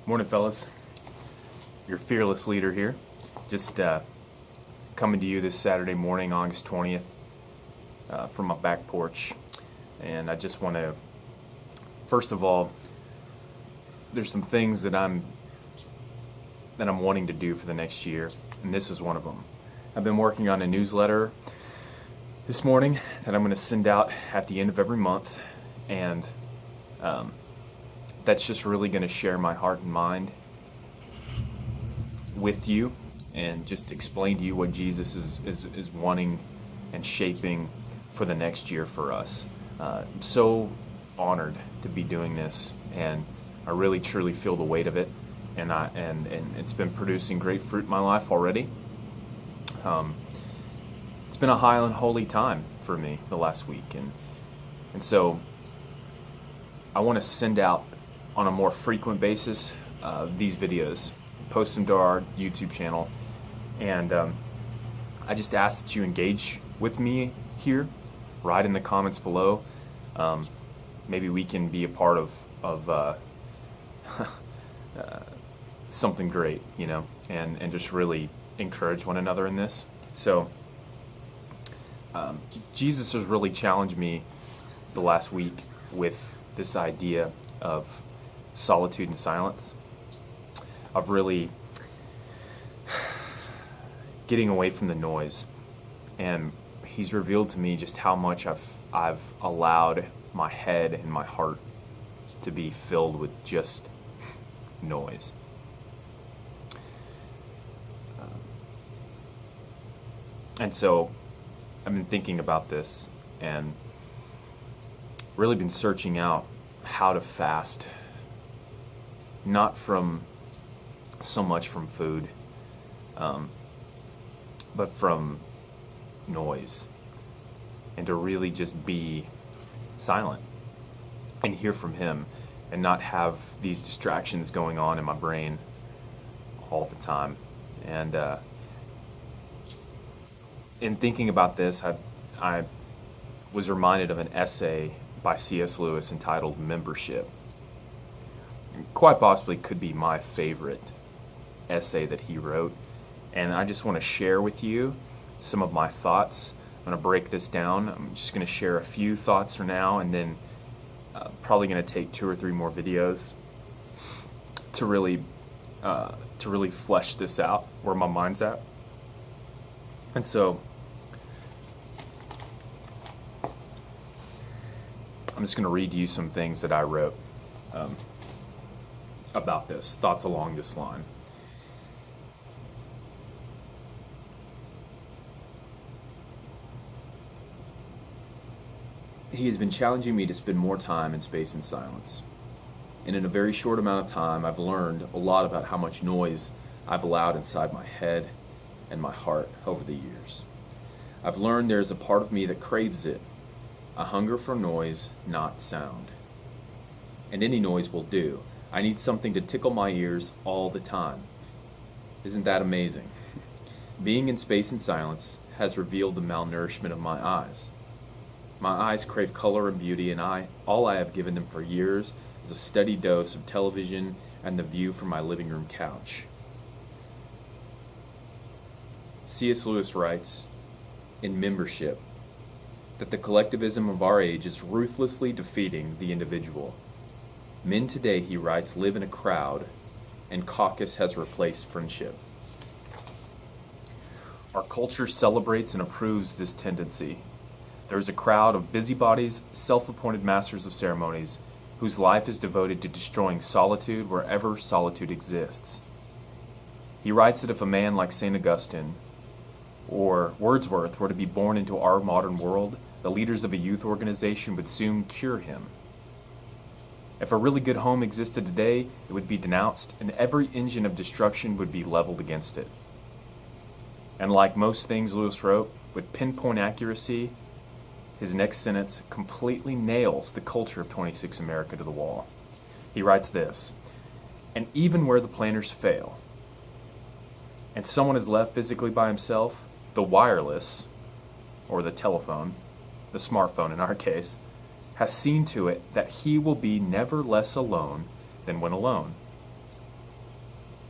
Morning, fellas. Your fearless leader here. Just coming to you this Saturday morning, August 20th, from my back porch. And I just want to, first of all, there's some things that I'm wanting to do for the next year, and this is one of them. I've been working on a newsletter this morning that I'm going to send out at the end of every month, and that's just really going to share my heart and mind with you and just explain to you what Jesus is wanting and shaping for the next year for us. I'm so honored to be doing this, and I really truly feel the weight of it, and it's been producing great fruit in my life already. It's been a high and holy time for me the last week, and so I want to send out on a more frequent basis these videos, post them to our YouTube channel, and I just ask that you engage with me here. Write in the comments below. Maybe we can be a part of something great, and just really encourage one another in this. So Jesus has really challenged me the last week with this idea of solitude and silence, of really getting away from the noise. And he's revealed to me just how much I've allowed my head and my heart to be filled with just noise. And so I've been thinking about this and really been searching out how to fast, not from so much from food, but from noise, and to really just be silent and hear from him and not have these distractions going on in my brain all the time. And in thinking about this, I was reminded of an essay by C.S. Lewis entitled Membership. Quite possibly could be my favorite essay that he wrote, and I just want to share with you some of my thoughts. I'm going to break this down. I'm just going to share a few thoughts for now, and then probably going to take 2 or 3 more videos to really flesh this out, where my mind's at. And so I'm just going to read you some things that I wrote about this, thoughts along this line. He has been challenging me to spend more time in space and silence. And in a very short amount of time, I've learned a lot about how much noise I've allowed inside my head and my heart over the years. I've learned there is a part of me that craves it, a hunger for noise, not sound. And any noise will do. I need something to tickle my ears all the time. Isn't that amazing? Being in space and silence has revealed the malnourishment of my eyes. My eyes crave color and beauty, and all I have given them for years is a steady dose of television and the view from my living room couch. C.S. Lewis writes in Membership that the collectivism of our age is ruthlessly defeating the individual. Men today, he writes, live in a crowd, and caucus has replaced friendship. Our culture celebrates and approves this tendency. There is a crowd of busybodies, self-appointed masters of ceremonies, whose life is devoted to destroying solitude wherever solitude exists. He writes that if a man like St. Augustine or Wordsworth were to be born into our modern world, the leaders of a youth organization would soon cure him. If a really good home existed today, it would be denounced, and every engine of destruction would be leveled against it. And like most things Lewis wrote, with pinpoint accuracy, his next sentence completely nails the culture of 26 America to the wall. He writes this: and even where the planners fail, and someone is left physically by himself, the wireless, or the telephone, the smartphone in our case, has seen to it that he will be never less alone than when alone.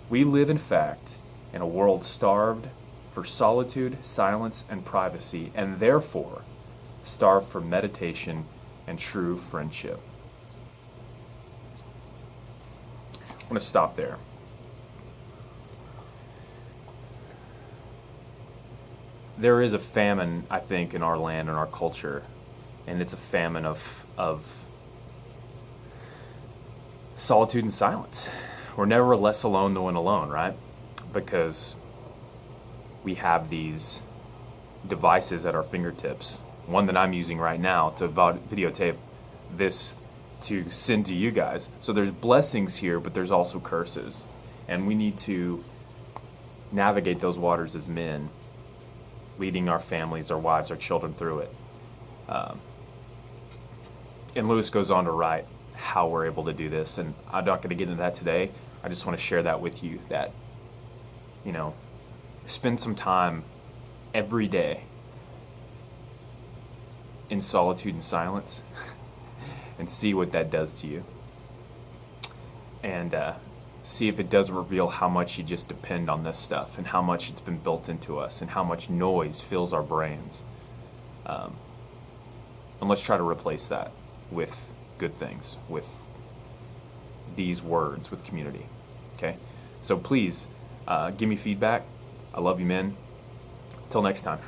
We live, in fact, in a world starved for solitude, silence, and privacy, and therefore starved for meditation and true friendship. I'm going to stop there. There is a famine, I think, in our land and our culture, and it's a famine of solitude and silence. We're never less alone than when alone, right? Because we have these devices at our fingertips. One that I'm using right now to videotape this to send to you guys. So there's blessings here, but there's also curses. And we need to navigate those waters as men, leading our families, our wives, our children through it. And Lewis goes on to write how we're able to do this, and I'm not going to get into that today. I just want to share that with you, that, spend some time every day in solitude and silence and see what that does to you. And see if it doesn't reveal how much you just depend on this stuff and how much it's been built into us and how much noise fills our brains. And let's try to replace that with good things, with these words, with community. Okay? So please, give me feedback. I love you, men. Till next time.